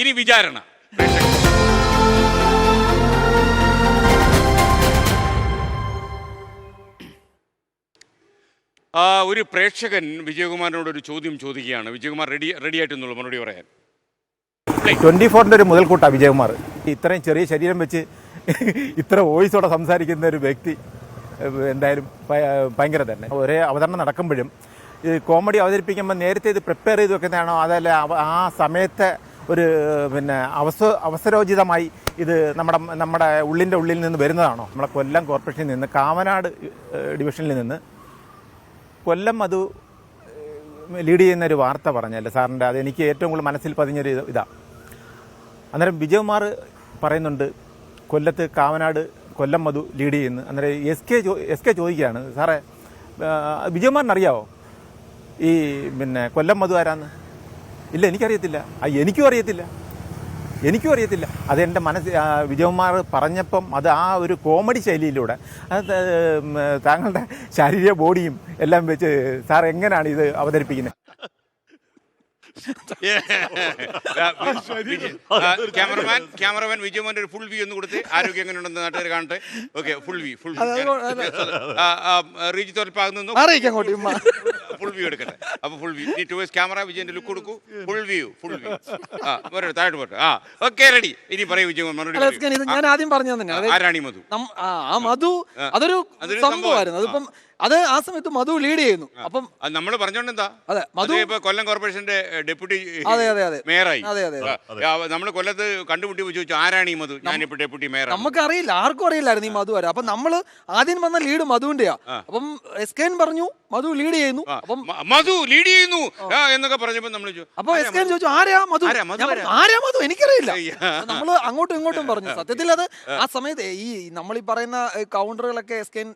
ഇനി വിചാരണ. ഒരു പ്രേക്ഷകൻ വിജയകുമാറിനോട് ഒരു ചോദ്യം ചോദിക്കുകയാണ്. വിജയകുമാർ റെഡി ആയിട്ടെന്നുള്ള മറുപടി പറയാൻ. 24-ന്റെ ഒരു മുതൽക്കൂട്ടാണ് വിജയകുമാർ. ഇത്രയും ചെറിയ ശരീരം വെച്ച് ഇത്ര വോയിസോടെ സംസാരിക്കുന്ന ഒരു വ്യക്തി എന്തായാലും ഭയങ്കര തന്നെ. ഒരേ അവതരണം നടക്കുമ്പോഴും ഈ കോമഡി അവതരിപ്പിക്കുമ്പോൾ നേരത്തെ ഇത് പ്രിപ്പയർ ചെയ്ത് വെക്കുന്നതാണോ അതല്ല ആ സമയത്തെ ഒരു അവസരോചിതമായി ഇത് നമ്മുടെ ഉള്ളിൽ നിന്ന് വരുന്നതാണോ? നമ്മളെ കൊല്ലം കോർപ്പറേഷനിൽ നിന്ന് കാവനാട് ഡിവിഷനിൽ നിന്ന് കൊല്ലം അത് ലീഡ് ചെയ്യുന്നൊരു വാർത്ത പറഞ്ഞല്ലേ സാറിൻ്റെ, അതെനിക്ക് ഏറ്റവും കൂടുതൽ മനസ്സിൽ പതിഞ്ഞൊരു ഇതാണ്. അന്നേരം വിജയകുമാർ പറയുന്നുണ്ട് കൊല്ലത്ത് കാവനാട് കൊല്ലം മധു ലീഡ് ചെയ്യുന്നു. അന്നേരം എസ് കെ ചോദിക്കുകയാണ്, സാറേ വിജയകുമാറിന് അറിയാവോ ഈ കൊല്ലം മധു ആരാന്ന്? ഇല്ല, എനിക്കറിയത്തില്ല. എനിക്കും അറിയത്തില്ല. അതെൻ്റെ വിജയകുമാർ പറഞ്ഞപ്പം അത് ആ ഒരു കോമഡി ശൈലിയിലൂടെ അത് താങ്കളുടെ ശാരീരിക ബോഡിയും എല്ലാം വെച്ച് സാർ എങ്ങനെയാണ് ഇത് അവതരിപ്പിക്കുന്നത്? ക്യാമറമാൻ വിജയമോന്റെ ഒരു ഫുൾ വ്യൂ ഒന്ന് കൊടുത്ത് ആരോഗ്യം എങ്ങനെ ഉണ്ടെന്ന് നാട്ടുകാർ കാണട്ടെ. ഓക്കെ, ഫുൾ വ്യൂ റീജി തോൽപ്പാകുന്നു ഫുൾ വ്യൂ എടുക്കട്ടെ. അപ്പൊ ഫുൾ വ്യൂ ടുവേഴ്സ് ക്യാമറ. വിജയന്റെ ലുക്ക് കൊടുക്കൂ. ഫുൾ വ്യൂ താഴോട്ട് പോട്ടെ. Okay, ready. ഇനി പറയൂ വിജയകുമാർ. ഞാൻ ആദ്യം പറഞ്ഞു തന്നെ ആരാണി മധു? മധു അതൊരു സംഭവമായിരുന്നു. അതിപ്പം അത് ആ സമയത്ത് മധു ലീഡ് ചെയ്യുന്നു. അപ്പം നമ്മൾ പറഞ്ഞോണ്ടെന്താ, മധു ഇപ്പൊ കൊല്ലം കോർപ്പറേഷന്റെ ഡെപ്യൂട്ടി മേയറായി. നമ്മള് കൊല്ലത്ത് കണ്ടുമുട്ടി ചോദിച്ചു ആരാണ് ഈ മധു? ഞാനിപ്പോ ഡെപ്യൂട്ടി മേയർ. നമുക്കറിയില്ല, ആർക്കും അറിയില്ലായിരുന്നു ഈ മധു വരെ. അപ്പൊ നമ്മള് ആദ്യം വന്ന ലീഡ് മധുവിന്റെയാ. അപ്പം എസ്കേൻ പറഞ്ഞു മധു ലീഡ് ചെയ്യുന്നു. അപ്പം മധു ലീഡ് ചെയ്യുന്നു എന്നൊക്കെ പറഞ്ഞപ്പോ നമ്മൾ അപ്പൊ എസ്കേൻ ചോദിച്ചു ആരാ മധു? എനിക്കറിയില്ല. നമ്മള് അങ്ങോട്ടും ഇങ്ങോട്ടും പറഞ്ഞു. സത്യത്തിൽ അത് ആ സമയത്ത് ഈ നമ്മളീ പറയുന്ന കൗണ്ടറുകളൊക്കെ എസ്കേൻ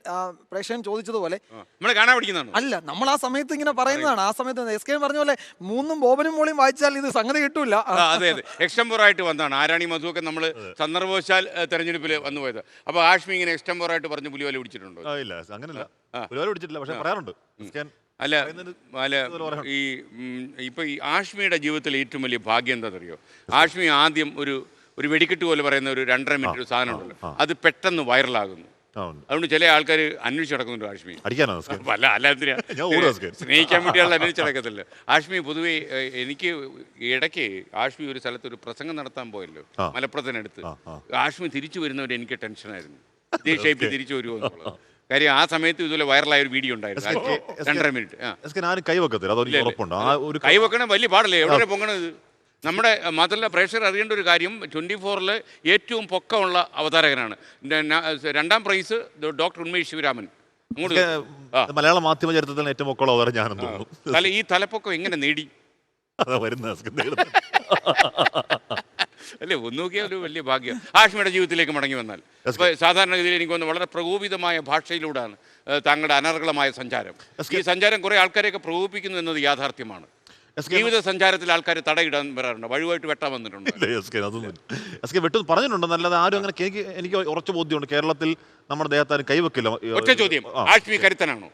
പ്രേക്ഷകൻ ചോദിച്ചതുപോലെ അല്ല, നമ്മൾ ആ സമയത്ത് ഇങ്ങനെ പറയുന്നതാണ്. ആ സമയത്ത് എസ് കെ പറഞ്ഞ പോലെ 3 ബോബനും മോളിയും വായിച്ചാൽ ഇത് സംഗതി കിട്ടൂല. അതെ, എക്സ്റ്റംപോർ ആയിട്ട് വന്നതാണ്. ആരാണി മധു ഒക്കെ നമ്മൾ സന്ദർഭവശാൽ തെരഞ്ഞെടുപ്പിൽ വന്നു പോയത്. അപ്പൊ ആഷ്മി ഇങ്ങനെ എക്സ്റ്റംപോർ ആയിട്ട് പറഞ്ഞ് പുലിവല പിടിച്ചിട്ടുണ്ടോ? അല്ല, ഈ ഇപ്പൊ ഈ ആഷ്മിയുടെ ജീവിതത്തിൽ ഏറ്റവും വലിയ ഭാഗ്യം എന്താണെന്നറിയോ? ആഷ്മി ആദ്യം ഒരു വെടിക്കെട്ട് പോലെ പറയുന്ന ഒരു 2.5 മിനിറ്റ് സാധനം ഉണ്ടല്ലോ, അത് പെട്ടെന്ന് വൈറലാകുന്നു. അതുകൊണ്ട് ചില ആൾക്കാർ അന്വേഷിച്ച് നടക്കുന്നുണ്ട് ആഷ്മി. സ്നേഹിക്കാൻ വേണ്ടിയുള്ള അന്വേഷിച്ച് നടക്കത്തില്ല ആഷ്മി. പൊതുവെ എനിക്ക് ഇടയ്ക്ക് ആഷ്മി ഒരു സ്ഥലത്ത് ഒരു പ്രസംഗം നടത്താൻ പോയല്ലോ, മലപ്പുറത്തിനടുത്ത്. ആഷ്മി തിരിച്ചു വരുന്നവരെ എനിക്ക് ടെൻഷനായിരുന്നു, ഇതേ ഷേപ്പിൽ തിരിച്ചു വരുമോ എന്നുള്ളത്. കാര്യം ആ സമയത്ത് ഇതുപോലെ വൈറലായ ഒരു വീഡിയോ ഉണ്ടായിരുന്നു 2.5 മിനിറ്റ്. കൈവെക്കണേ വലിയ പാടല്ലേ, എവിടെ പൊങ്ങണത്? നമ്മുടെ മാത്രമല്ല പ്രേക്ഷകർ അറിയേണ്ട ഒരു കാര്യം, 24-ലെ ഏറ്റവും പൊക്കമുള്ള അവതാരകനാണ്. 2ാം പ്രൈസ് ഡോക്ടർ ഉന്മേഷ് ശിവരാമൻ. മലയാള മാധ്യമ ചരിത്രത്തിൽ ഏറ്റവും പൊക്കമുള്ള അവതാരം ഞാനെന്ന് തോന്നുന്നു. ഈ തലപ്പൊക്കം എങ്ങനെ നേടി? അല്ലേ, ഒന്ന് നോക്കിയാൽ ഒരു വലിയ ഭാഗ്യം. ആഷ്മിയുടെ ജീവിതത്തിലേക്ക് മടങ്ങി വന്നാൽ സാധാരണഗതിയിൽ എനിക്ക് തോന്നുന്നു വളരെ പ്രകോപിതമായ ഭാഷയിലൂടെയാണ് താങ്കളുടെ അനർഗളമായ സഞ്ചാരം. ഈ സഞ്ചാരം കുറെ ആൾക്കാരെയൊക്കെ പ്രകോപിപ്പിക്കുന്നു എന്നത് യാഥാർത്ഥ്യമാണ്. ജീവിത സഞ്ചാരത്തിൽ ആൾക്കാർ തടയിടാൻ വരാറുണ്ട്, വഴിവായിട്ട് വെട്ടാൻ വന്നിട്ടുണ്ട്. വെട്ടു പറഞ്ഞിട്ടുണ്ടെന്നല്ലാതെ ആരും അങ്ങനെ എനിക്ക് ഉറച്ച ബോധ്യമുണ്ട് കേരളത്തിൽ നമ്മുടെ ദേഹത്താരും കൈവെക്കില്ല. ഒറ്റ ചോദ്യം, ആഷ്മി കരുത്തനാണോ?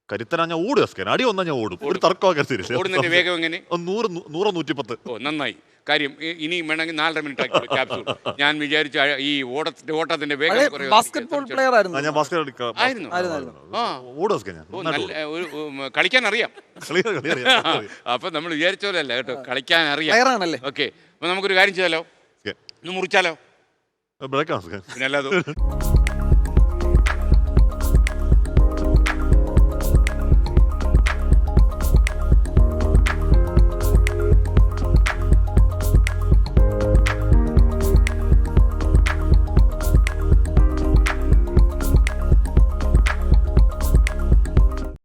കരുത്തനാ ഞാൻ ഓടും എസ്കേൻ, അടി വന്നാൽ ഞാൻ ഓടും. ഒരു തർക്കമൊക്കെ ഓടുന്നതിന്റെ വേഗം എങ്ങനെ? 100-110. ഓ, നന്നായി. കാര്യം ഇനി വേണമെങ്കിൽ 4.5 മിനിറ്റ് ആക്കി ക്യാപ്സൂൾ. ഞാൻ വിചാരിച്ച ഈ ഓട്ടത്തിന്റെ വേഗം ബാസ്കറ്റ്ബോൾ പ്ലെയർ ആയിരുന്നു. ഞാൻ ബാസ്കറ്റ് കളിക്കാൻ അറിയാം. അപ്പൊ നമ്മൾ വിചാരിച്ച പോലെ അല്ല കേട്ടോ, കളിക്കാൻ അറിയാം. ഓക്കെ, അപ്പൊ നമുക്കൊരു കാര്യം ചെയ്താലോ, ഒന്ന് മുറിച്ചാലോ? പിന്നെ അല്ലാതെ